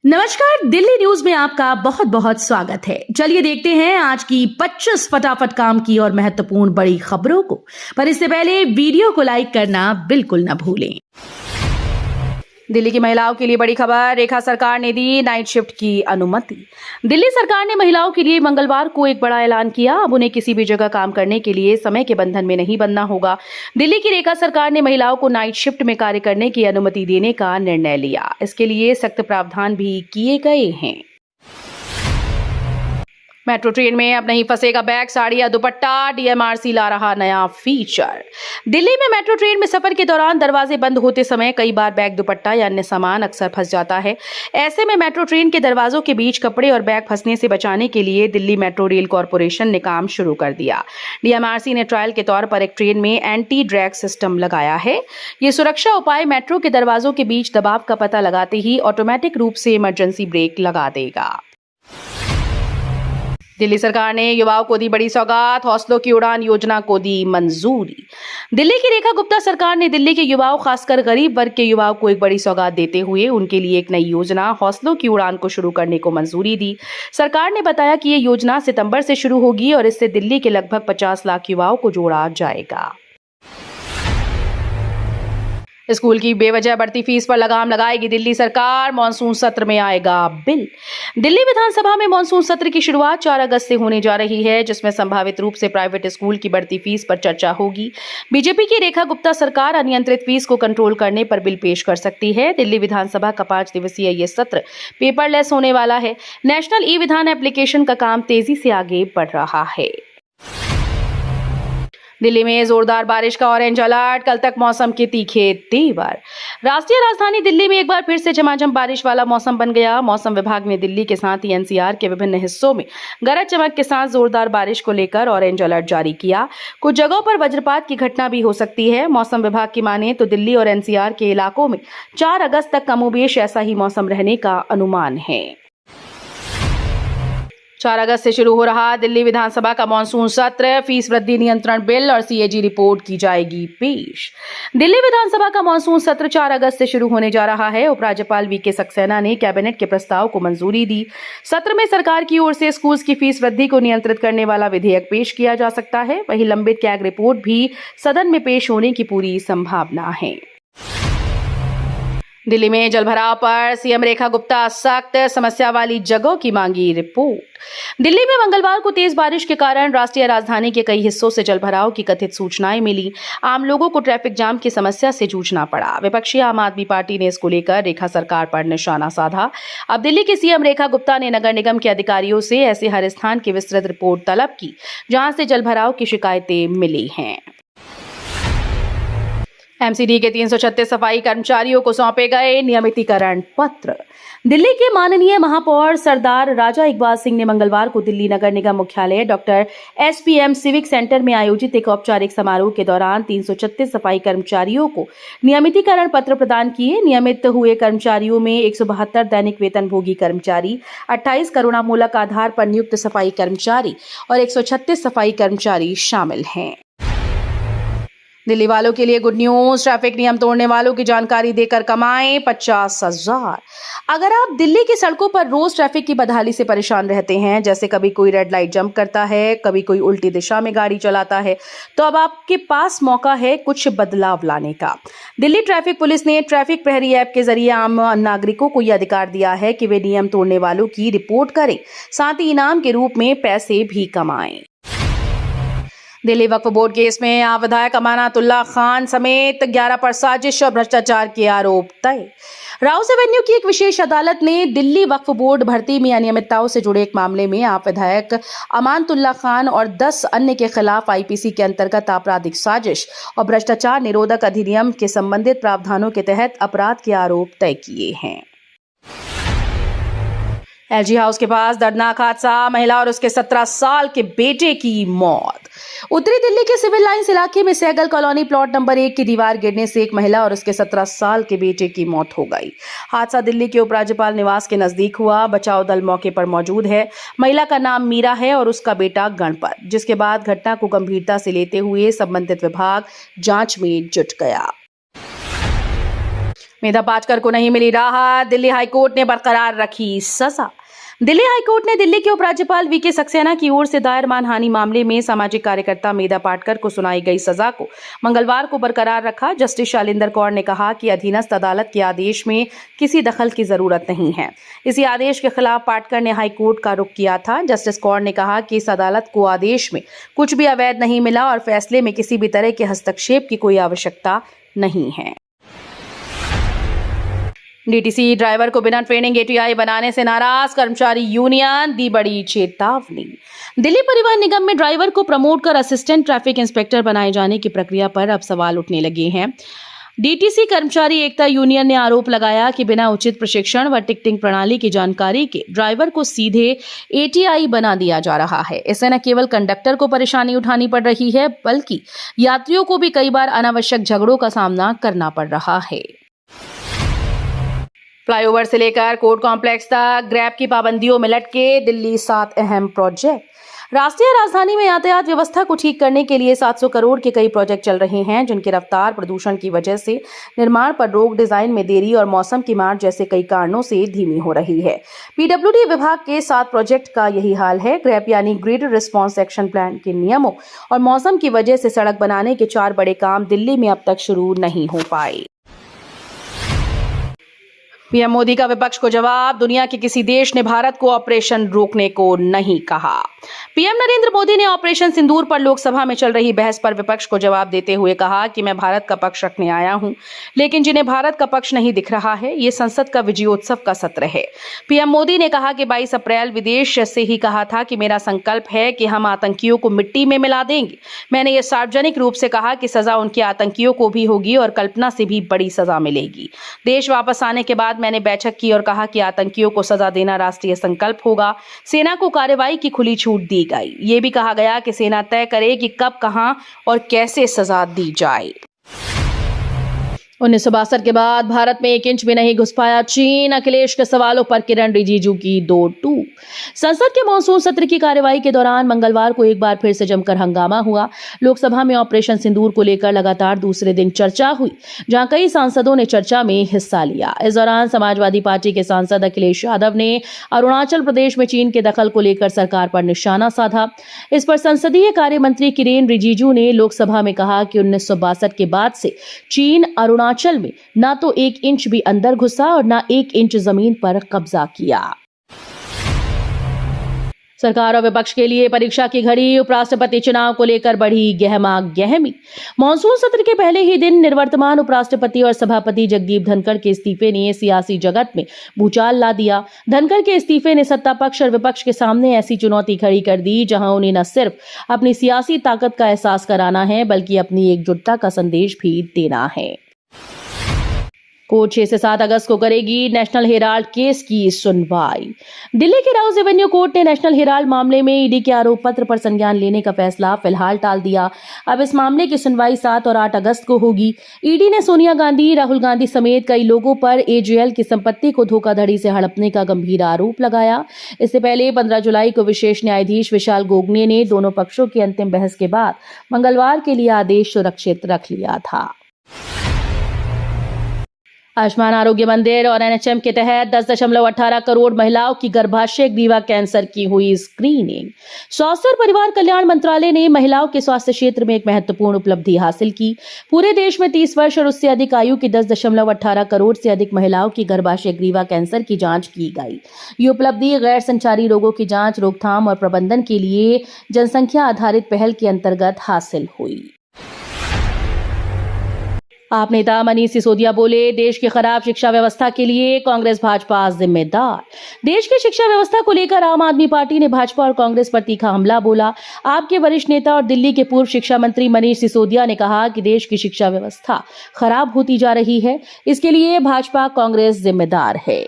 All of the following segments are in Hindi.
नमस्कार, दिल्ली न्यूज में आपका बहुत बहुत स्वागत है। चलिए देखते हैं आज की 25 फटाफट काम की और महत्वपूर्ण बड़ी खबरों को। पर इससे पहले वीडियो को लाइक करना बिल्कुल न भूलें। दिल्ली की महिलाओं के लिए बड़ी खबर, रेखा सरकार ने दी नाइट शिफ्ट की अनुमति। दिल्ली सरकार ने महिलाओं के लिए मंगलवार को एक बड़ा ऐलान किया। अब उन्हें किसी भी जगह काम करने के लिए समय के बंधन में नहीं बंधना होगा। दिल्ली की रेखा सरकार ने महिलाओं को नाइट शिफ्ट में कार्य करने की अनुमति देने का निर्णय लिया। इसके लिए सख्त प्रावधान भी किए गए हैं। मेट्रो ट्रेन में अब नहीं फंसेगा बैग, साड़ी या दुपट्टा, डीएमआरसी ला रहा नया फीचर। दिल्ली में मेट्रो ट्रेन में सफर के दौरान दरवाजे बंद होते समय कई बार बैग, दुपट्टा या अन्य सामान अक्सर फंस जाता है। ऐसे में मेट्रो ट्रेन के दरवाजों के बीच कपड़े और बैग फंसने से बचाने के लिए दिल्ली मेट्रो रेल कॉर्पोरेशन ने काम शुरू कर दिया। डीएमआरसी ने ट्रायल के तौर पर एक ट्रेन में एंटी ड्रैग सिस्टम लगाया है। ये सुरक्षा उपाय मेट्रो के दरवाजों के बीच दबाव का पता लगाते ही ऑटोमेटिक रूप से इमरजेंसी ब्रेक लगा देगा। दिल्ली सरकार ने युवाओं को दी बड़ी सौगात, हौसलों की उड़ान योजना को दी मंजूरी। दिल्ली की रेखा गुप्ता सरकार ने दिल्ली के युवाओं, खासकर गरीब वर्ग के युवाओं को एक बड़ी सौगात देते हुए उनके लिए एक नई योजना हौसलों की उड़ान को शुरू करने को मंजूरी दी। सरकार ने बताया कि ये योजना सितंबर से शुरू होगी और इससे दिल्ली के लगभग 50 लाख युवाओं को जोड़ा जाएगा। स्कूल की बेवजह बढ़ती फीस पर लगाम लगाएगी दिल्ली सरकार, मॉनसून सत्र में आएगा बिल। दिल्ली विधानसभा में मॉनसून सत्र की शुरुआत 4 अगस्त से होने जा रही है, जिसमें संभावित रूप से प्राइवेट स्कूल की बढ़ती फीस पर चर्चा होगी। बीजेपी की रेखा गुप्ता सरकार अनियंत्रित फीस को कंट्रोल करने पर बिल पेश कर सकती है। दिल्ली विधानसभा का 5 दिवसीय ये सत्र पेपरलेस होने वाला है। नेशनल ई विधान एप्लीकेशन का काम तेजी से आगे बढ़ रहा है। दिल्ली में जोरदार बारिश का ऑरेंज अलर्ट, कल तक मौसम के तीखे तेवर। राष्ट्रीय राजधानी दिल्ली में एक बार फिर से झमाझम बारिश वाला मौसम बन गया। मौसम विभाग ने दिल्ली के साथ ही एनसीआर के विभिन्न हिस्सों में गरज चमक के साथ जोरदार बारिश को लेकर ऑरेंज अलर्ट जारी किया। कुछ जगहों पर वज्रपात की घटना भी हो सकती है। मौसम विभाग की माने तो दिल्ली और एनसीआर के इलाकों में 4 अगस्त तक कमोबेश ऐसा ही मौसम रहने का अनुमान है। 4 अगस्त से शुरू हो रहा दिल्ली विधानसभा का मॉनसून सत्र, फीस वृद्धि नियंत्रण बिल और सीएजी रिपोर्ट की जाएगी पेश। दिल्ली विधानसभा का मॉनसून सत्र 4 अगस्त से शुरू होने जा रहा है। उपराज्यपाल वीके सक्सेना ने कैबिनेट के प्रस्ताव को मंजूरी दी। सत्र में सरकार की ओर से स्कूल्स की फीस वृद्धि को नियंत्रित करने वाला विधेयक पेश किया जा सकता है। वहीं लंबित कैग रिपोर्ट भी सदन में पेश होने की पूरी संभावना है। दिल्ली में जलभराव पर सीएम रेखा गुप्ता सख्त, समस्या वाली जगहों की मांगी रिपोर्ट। दिल्ली में मंगलवार को तेज बारिश के कारण राष्ट्रीय राजधानी के कई हिस्सों से जलभराव की कथित सूचनाएं मिली। आम लोगों को ट्रैफिक जाम की समस्या से जूझना पड़ा। विपक्षी आम आदमी पार्टी ने इसको लेकर रेखा सरकार पर निशाना साधा। अब दिल्ली की सीएम रेखा गुप्ता ने नगर निगम के अधिकारियों से ऐसे हर स्थान की विस्तृत रिपोर्ट तलब की जहां से जलभराव की शिकायतें मिली हैं। एमसीडी के 336 सफाई कर्मचारियों को सौंपे गए नियमितीकरण पत्र। दिल्ली के माननीय महापौर सरदार राजा इकबाल सिंह ने मंगलवार को दिल्ली नगर निगम मुख्यालय डॉक्टर एसपीएम सिविक सेंटर में आयोजित एक औपचारिक समारोह के दौरान 336 सफाई कर्मचारियों को नियमितीकरण पत्र प्रदान किए। नियमित हुए कर्मचारियों में 172 दैनिक वेतनभोगी कर्मचारी, 28 करुणामूलक आधार पर नियुक्त सफाई कर्मचारी और 136 सफाई कर्मचारी शामिल हैं। दिल्ली वालों के लिए गुड न्यूज, ट्रैफिक नियम तोड़ने वालों की जानकारी देकर कमाएं 50,000। अगर आप दिल्ली की सड़कों पर रोज ट्रैफिक की बदहाली से परेशान रहते हैं, जैसे कभी कोई रेड लाइट जंप करता है, कभी कोई उल्टी दिशा में गाड़ी चलाता है, तो अब आपके पास मौका है कुछ बदलाव लाने का। दिल्ली ट्रैफिक पुलिस ने ट्रैफिक प्रहरी ऐप के जरिए आम नागरिकों को यह अधिकार दिया है कि वे नियम तोड़ने वालों की रिपोर्ट करें, साथ ही इनाम के रूप में पैसे भी कमाएं। दिल्ली वक्फ बोर्ड केस में आप विधायक अमानतुल्लाह खान समेत 11 पर साजिश और भ्रष्टाचार के आरोप तय। राउस एवेन्यू की एक विशेष अदालत ने दिल्ली वक्फ बोर्ड भर्ती में अनियमितताओं से जुड़े एक मामले में आप विधायक अमानतुल्लाह खान और 10 अन्य के खिलाफ आईपीसी के अंतर्गत आपराधिक साजिश और भ्रष्टाचार निरोधक अधिनियम के संबंधित प्रावधानों के तहत अपराध के आरोप तय किए हैं। एलजी हाउस के पास दर्दनाक हादसा, महिला और उसके 17 साल के बेटे की मौत। उत्तरी दिल्ली के सिविल लाइंस इलाके में सहगल कॉलोनी प्लॉट नंबर 1 की दीवार गिरने से एक महिला और उसके 17 साल के बेटे की मौत हो गई। हादसा दिल्ली के उपराज्यपाल निवास के नजदीक हुआ। बचाव दल मौके पर मौजूद है। महिला का नाम मीरा है और उसका बेटा गणपत। जिसके बाद घटना को गंभीरता से लेते हुए संबंधित विभाग जांच में जुट गया। मेधा पाटकर को नहीं मिली राहत, दिल्ली हाईकोर्ट ने बरकरार रखी सजा। दिल्ली हाईकोर्ट ने दिल्ली के उपराज्यपाल वीके सक्सेना की ओर से दायर मानहानि मामले में सामाजिक कार्यकर्ता मेधा पाटकर को सुनाई गई सजा को मंगलवार को बरकरार रखा। जस्टिस शालिंदर कौर ने कहा कि अधीनस्थ अदालत के आदेश में किसी दखल की जरूरत नहीं है। इसी आदेश के खिलाफ पाटकर ने हाईकोर्ट का रुख किया था। जस्टिस कौर ने कहा कि इस अदालत को आदेश में कुछ भी अवैध नहीं मिला और फैसले में किसी भी तरह के हस्तक्षेप की कोई आवश्यकता नहीं है। डीटीसी ड्राइवर को बिना ट्रेनिंग एटीआई बनाने से नाराज कर्मचारी यूनियन, दी बड़ी चेतावनी। दिल्ली परिवहन निगम में ड्राइवर को प्रमोट कर असिस्टेंट ट्रैफिक इंस्पेक्टर बनाए जाने की प्रक्रिया पर अब सवाल उठने लगे हैं। डीटीसी कर्मचारी एकता यूनियन ने आरोप लगाया कि बिना उचित प्रशिक्षण व टिकटिंग प्रणाली की जानकारी के ड्राइवर को सीधे एटीआई बना दिया जा रहा है। इससे न केवल कंडक्टर को परेशानी उठानी पड़ रही है, बल्कि यात्रियों को भी कई बार अनावश्यक झगड़ों का सामना करना पड़ रहा है। फ्लाईओवर से लेकर कोर्ट कॉम्प्लेक्स तक ग्रैब की पाबंदियों में लटके दिल्ली 7 अहम प्रोजेक्ट। राष्ट्रीय राजधानी में यातायात व्यवस्था को ठीक करने के लिए 700 करोड़ के कई प्रोजेक्ट चल रहे हैं, जिनकी रफ्तार, प्रदूषण की वजह से निर्माण पर रोक, डिजाइन में देरी और मौसम की मार जैसे कई कारणों से धीमी हो रही है। पीडब्ल्यूडी विभाग के 7 प्रोजेक्ट का यही हाल है। ग्रैब यानी ग्रेड रिस्पॉन्स एक्शन प्लान के नियमों और मौसम की वजह से सड़क बनाने के 4 बड़े काम दिल्ली में अब तक शुरू नहीं हो पाए। पीएम मोदी का विपक्ष को जवाब, दुनिया के किसी देश ने भारत को ऑपरेशन रोकने को नहीं कहा। पीएम नरेंद्र मोदी ने ऑपरेशन सिंदूर पर लोकसभा में चल रही बहस पर विपक्ष को जवाब देते हुए कहा कि मैं भारत का पक्ष रखने आया हूं, लेकिन जिन्हें भारत का पक्ष नहीं दिख रहा है, ये संसद का विजयोत्सव का सत्र है। पीएम मोदी ने कहा कि 22 अप्रैल विदेश से ही कहा था कि मेरा संकल्प है कि हम आतंकियों को मिट्टी में मिला देंगे। मैंने ये सार्वजनिक रूप से कहा कि सजा उनके आतंकियों को भी होगी और कल्पना से भी बड़ी सजा मिलेगी। देश वापस आने के बाद मैंने बैठक की और कहा कि आतंकियों को सजा देना राष्ट्रीय संकल्प होगा। सेना को कार्रवाई की खुली छूट दी गई। ये भी कहा गया कि सेना तय करे कि कब, कहां और कैसे सजा दी जाए। 1962 के बाद भारत में 1 इंच भी नहीं घुस पाया चीन। अखिलेश के सवालों पर किरण रिजिजू की दो टूक। संसद के मॉनसून सत्र की कार्यवाही के दौरान मंगलवार को एक बार फिर से जमकर हंगामा हुआ। लोकसभा में ऑपरेशन सिंदूर को लेकर लगातार दूसरे दिन चर्चा हुई, जहां कई सांसदों ने चर्चा में हिस्सा लिया। इस दौरान समाजवादी पार्टी के सांसद अखिलेश यादव ने अरुणाचल प्रदेश में चीन के दखल को लेकर सरकार पर निशाना साधा। इस पर संसदीय कार्य मंत्री किरेन रिजिजू ने लोकसभा में कहा कि 1962 के बाद से चीन अरुणाचल में ना तो 1 इंच भी अंदर घुसा और ना 1 इंच जमीन पर कब्जा किया। सरकार और विपक्ष के लिए परीक्षा की घड़ी। उपराष्ट्रपति चुनाव को लेकर बढ़ी गहमा गहमी। मॉनसून सत्र के पहले ही दिन निवर्तमान उपराष्ट्रपति और सभापति जगदीप धनखड़ के इस्तीफे ने सियासी जगत में भूचाल ला दिया। धनखड़ के इस्तीफे ने सत्ता पक्ष और विपक्ष के सामने ऐसी चुनौती खड़ी कर दी, जहां उन्हें न सिर्फ अपनी सियासी ताकत का एहसास कराना है, बल्कि अपनी एकजुटता का संदेश भी देना है। कोर्ट 6 से 7 अगस्त को करेगी नेशनल हेराल्ड केस की सुनवाई। दिल्ली के राउज एवेन्यू कोर्ट ने नेशनल हेराल्ड मामले में ईडी के आरोप पत्र पर संज्ञान लेने का फैसला फिलहाल टाल दिया। अब इस मामले की सुनवाई 7 और 8 अगस्त को होगी। ईडी ने सोनिया गांधी, राहुल गांधी समेत कई लोगों पर एजेएल की संपत्ति को धोखाधड़ी से हड़पने का गंभीर आरोप लगाया। इससे पहले 15 जुलाई को विशेष न्यायाधीश विशाल गोगने ने दोनों पक्षों की अंतिम बहस के बाद मंगलवार के लिए आदेश सुरक्षित रख लिया था। आयुष्मान आरोग्य मंदिर और एनएचएम के तहत 10.18 करोड़ महिलाओं की गर्भाशय ग्रीवा कैंसर की हुई स्क्रीनिंग। स्वास्थ्य और परिवार कल्याण मंत्रालय ने महिलाओं के स्वास्थ्य क्षेत्र में एक महत्वपूर्ण उपलब्धि हासिल की। पूरे देश में 30 वर्ष और उससे अधिक आयु की 10.18 करोड़ से अधिक महिलाओं की गर्भाशय ग्रीवा कैंसर की जांच की गई। ये उपलब्धि गैर संचारी रोगों की जांच, रोकथाम और प्रबंधन के लिए जनसंख्या आधारित पहल के अंतर्गत हासिल हुई। आप नेता मनीष सिसोदिया बोले, देश की खराब शिक्षा व्यवस्था के लिए कांग्रेस भाजपा जिम्मेदार। देश की शिक्षा व्यवस्था को लेकर आम आदमी पार्टी ने भाजपा और कांग्रेस पर तीखा हमला बोला। आप के वरिष्ठ नेता और दिल्ली के पूर्व शिक्षा मंत्री मनीष सिसोदिया ने कहा कि देश की शिक्षा व्यवस्था खराब होती जा रही है, इसके लिए भाजपा कांग्रेस जिम्मेदार है।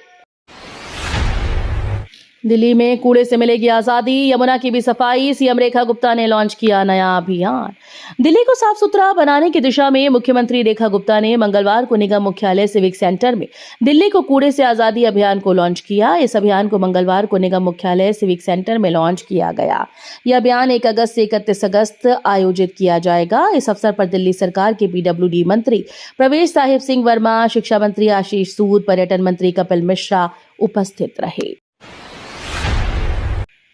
दिल्ली में कूड़े से मिलेगी आजादी, यमुना की भी सफाई, सीएम रेखा गुप्ता ने लॉन्च किया नया अभियान। दिल्ली को साफ सुथरा बनाने की दिशा में मुख्यमंत्री रेखा गुप्ता ने मंगलवार को निगम मुख्यालय सिविक सेंटर में दिल्ली को कूड़े से आजादी अभियान को लॉन्च किया। इस अभियान को मंगलवार को निगम मुख्यालय सिविक सेंटर में लॉन्च किया गया। यह अभियान 1 अगस्त से 31 अगस्त आयोजित किया जाएगा। इस अवसर पर दिल्ली सरकार के पीडब्ल्यूडी मंत्री प्रवेश साहिब सिंह वर्मा, शिक्षा मंत्री आशीष सूद, पर्यटन मंत्री कपिल मिश्रा उपस्थित रहे।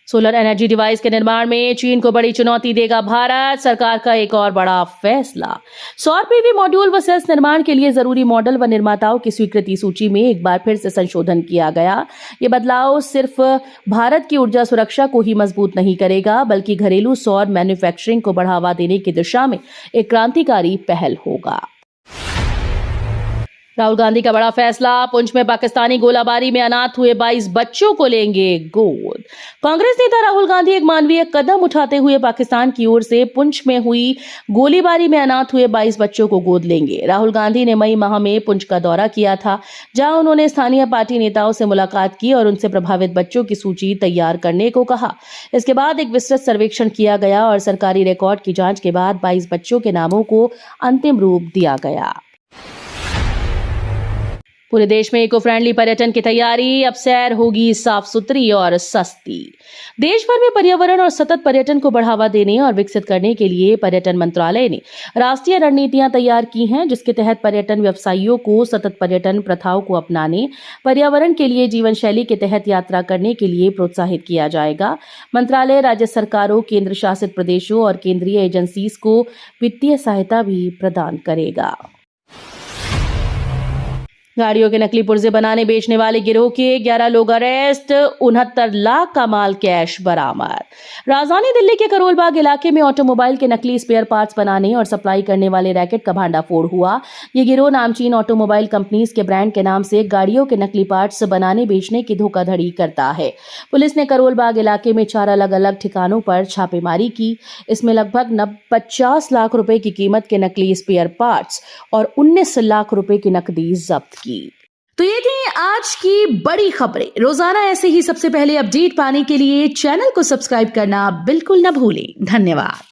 सोलर एनर्जी डिवाइस के निर्माण में चीन को बड़ी चुनौती देगा भारत, सरकार का एक और बड़ा फैसला। सौर पीवी मॉड्यूल व सेल्स निर्माण के लिए जरूरी मॉडल व निर्माताओं की स्वीकृति सूची में एक बार फिर से संशोधन किया गया। ये बदलाव सिर्फ भारत की ऊर्जा सुरक्षा को ही मजबूत नहीं करेगा, बल्कि घरेलू सौर मैन्युफैक्चरिंग को बढ़ावा देने की दिशा में एक क्रांतिकारी पहल होगा। राहुल गांधी का बड़ा फैसला, पुंछ में पाकिस्तानी गोलाबारी में अनाथ हुए 22 बच्चों को लेंगे गोद। कांग्रेस नेता राहुल गांधी एक मानवीय कदम उठाते हुए पाकिस्तान की ओर से पुंछ में हुई गोलीबारी में अनाथ हुए 22 बच्चों को गोद लेंगे। राहुल गांधी ने मई माह में पुंछ का दौरा किया था, जहां उन्होंने स्थानीय पार्टी नेताओं से मुलाकात की और उनसे प्रभावित बच्चों की सूची तैयार करने को कहा। इसके बाद एक विस्तृत सर्वेक्षण किया गया और सरकारी रिकॉर्ड की जांच के बाद 22 बच्चों के नामों को अंतिम रूप दिया गया। पूरे देश में इको फ्रेंडली पर्यटन की तैयारी, अब सैर होगी साफ सुथरी और सस्ती। देश भर में पर्यावरण और सतत पर्यटन को बढ़ावा देने और विकसित करने के लिए पर्यटन मंत्रालय ने राष्ट्रीय रणनीतियां तैयार की हैं, जिसके तहत पर्यटन व्यवसायियों को सतत पर्यटन प्रथाओं को अपनाने, पर्यावरण के लिए जीवन शैली के तहत यात्रा करने के लिए प्रोत्साहित किया जाएगा। मंत्रालय राज्य सरकारों, केंद्र शासित प्रदेशों और केंद्रीय एजेंसीज को वित्तीय सहायता भी प्रदान करेगा। गाड़ियों के नकली पुर्जे बनाने बेचने वाले गिरोह के 11 लोग अरेस्ट, 69 लाख का माल कैश बरामद। राजधानी दिल्ली के करोल बाग इलाके में ऑटोमोबाइल के नकली स्पेयर पार्ट्स बनाने और सप्लाई करने वाले रैकेट का भांडाफोड़ हुआ। ये गिरोह नामचीन ऑटोमोबाइल कंपनीज के ब्रांड के नाम से गाड़ियों के नकली पार्ट्स बनाने बेचने की धोखाधड़ी करता है। पुलिस ने करोल बाग इलाके में 4 अलग अलग ठिकानों पर छापेमारी की। इसमें लगभग 50 लाख रुपए की कीमत के नकली स्पेयर पार्ट्स और 19 लाख रुपए की नकदी जब्त की। तो ये थी आज की बड़ी खबरें। रोजाना ऐसे ही सबसे पहले अपडेट पाने के लिए चैनल को सब्सक्राइब करना बिल्कुल न भूलें। धन्यवाद।